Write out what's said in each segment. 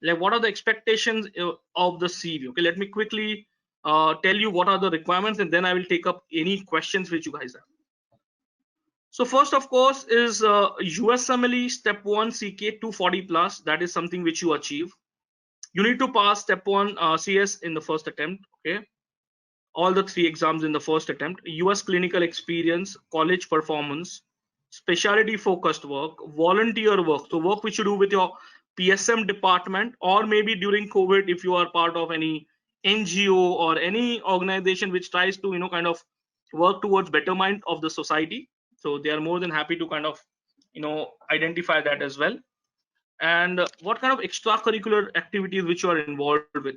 like what are the expectations of the CV. Okay, let me quickly tell you what are the requirements, and then I will take up any questions which you guys have. So first, of course, is USMLE Step 1 CK 240 plus. That is something which you achieve. You need to pass Step 1 CS in the first attempt. Okay, all the 3 exams in the first attempt. US clinical experience, college performance, specialty focused work, volunteer work, so work which you do with your PSM department, or maybe during COVID if you are part of any NGO or any organization which tries to kind of work towards betterment of the society. So they are more than happy to kind of identify that as well. And what kind of extracurricular activities which you are involved with.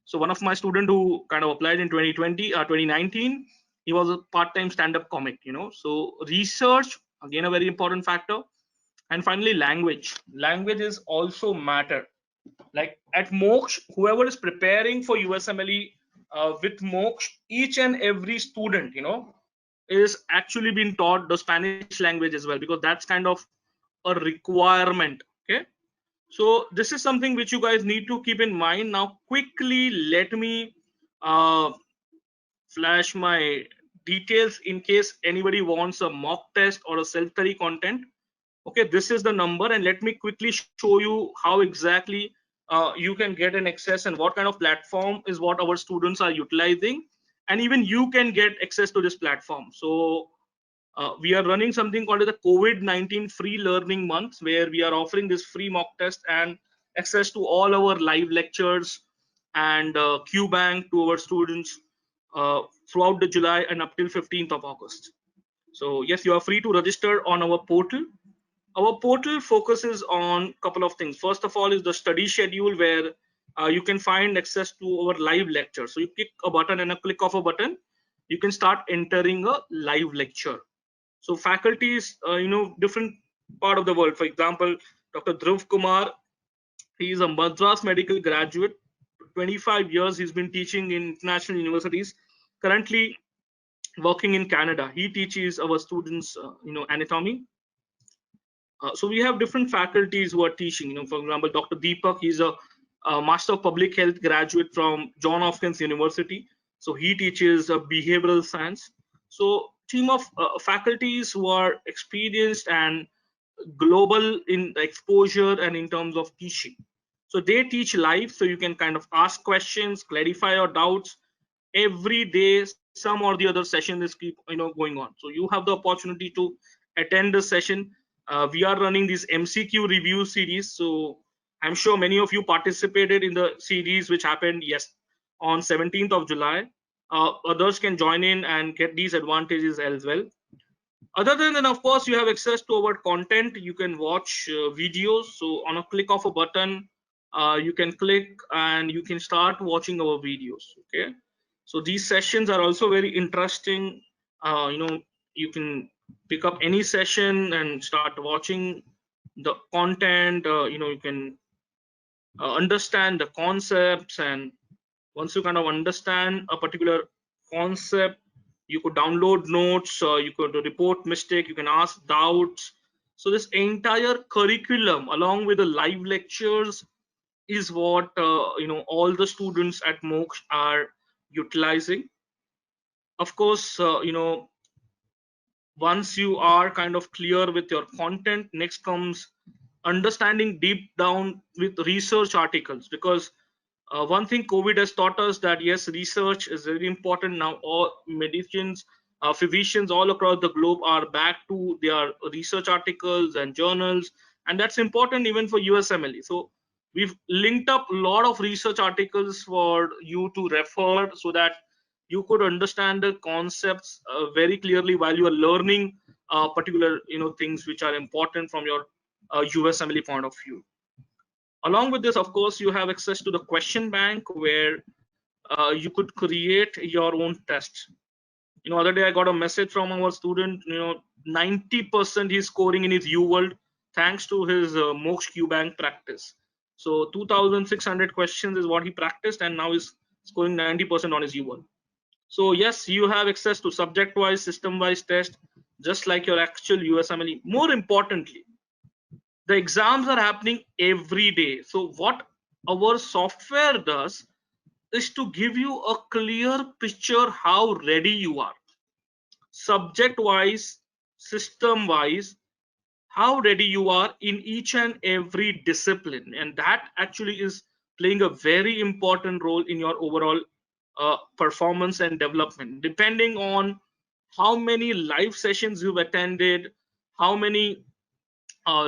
So one of my student who kind of applied in 2019, he was a part-time stand-up comic. So research, again, a very important factor. And finally, language is also matter. Like at Moksh, whoever is preparing for USMLE with Moksh, each and every student is actually being taught the Spanish language as well, because that's kind of a requirement. Okay, so this is something which you guys need to keep in mind. Now quickly let me uh, flash my details in case anybody wants a mock test or a self-study content. Okay, this is the number, and let me quickly show you how exactly you can get an access and what kind of platform is what our students are utilizing, and even you can get access to this platform. So we are running something called the COVID-19 free learning month, where we are offering this free mock test and access to all our live lectures and QBank to our students throughout the July and up till 15th of August. So yes, you are free to register on our portal. Our portal focuses on a couple of things. First of all is the study schedule, where you can find access to our live lecture. So you click a button, and a click of a button, you can start entering a live lecture. So faculties, different part of the world. For example, Dr. Dhruv Kumar, he is a Madras medical graduate. 25 years he's been teaching in international universities. Currently working in Canada. He teaches our students, anatomy. So we have different faculties who are teaching. For example, Dr. Deepak, he's a Master of Public Health graduate from John Hopkins University. So he teaches behavioral science. So team of faculties who are experienced and global in exposure and in terms of teaching. So they teach live, so you can kind of ask questions, clarify your doubts. Every day some or the other session is keep going on, so you have the opportunity to attend the session. We are running this MCQ review series, so I'm sure many of you participated in the series which happened on 17th of July. Others can join in and get these advantages as well. Other than that, of course, you have access to our content. You can watch videos. So on a click of a button, you can click and you can start watching our videos. Okay, so these sessions are also very interesting. You can pick up any session and start watching the content. You can understand the concepts, and once you kind of understand a particular concept, you could download notes, you could report mistake, you can ask doubts. So this entire curriculum along with the live lectures is what all the students at Moksh are utilizing. Of course, once you are kind of clear with your content, next comes understanding deep down with research articles, because one thing COVID has taught us, that yes, research is very important now. All medicines, physicians all across the globe are back to their research articles and journals, and that's important even for USMLE. So we've linked up a lot of research articles for you to refer, so that you could understand the concepts very clearly while you are learning particular things which are important from your USMLE point of view. Along with this, of course, you have access to the question bank, where you could create your own test. Other day I got a message from our student, 90% he's scoring in his UWorld thanks to his Moksh QBank practice. So 2,600 questions is what he practiced, and now he's scoring 90% on his UWorld. So yes, you have access to subject-wise, system-wise test, just like your actual USMLE. More importantly, the exams are happening every day. So what our software does is to give you a clear picture how ready you are, subject wise, system wise, how ready you are in each and every discipline. And that actually is playing a very important role in your overall performance and development, depending on how many live sessions you've attended, how many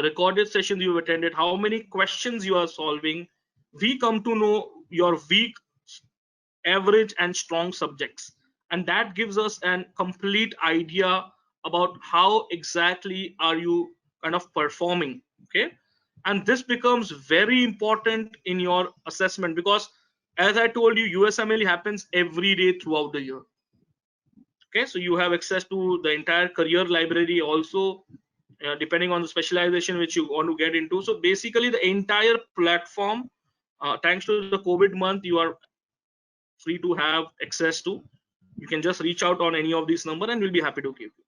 recorded sessions you've attended, how many questions you are solving. We come to know your weak, average, and strong subjects, and that gives us a complete idea about how exactly are you kind of performing. Okay, and this becomes very important in your assessment, because as I told you, USMLE happens every day throughout the year. Okay, so you have access to the entire career library also, depending on the specialization which you want to get into. So basically the entire platform, thanks to the COVID month, you are free to have access to. You can just reach out on any of these number and we'll be happy to give you.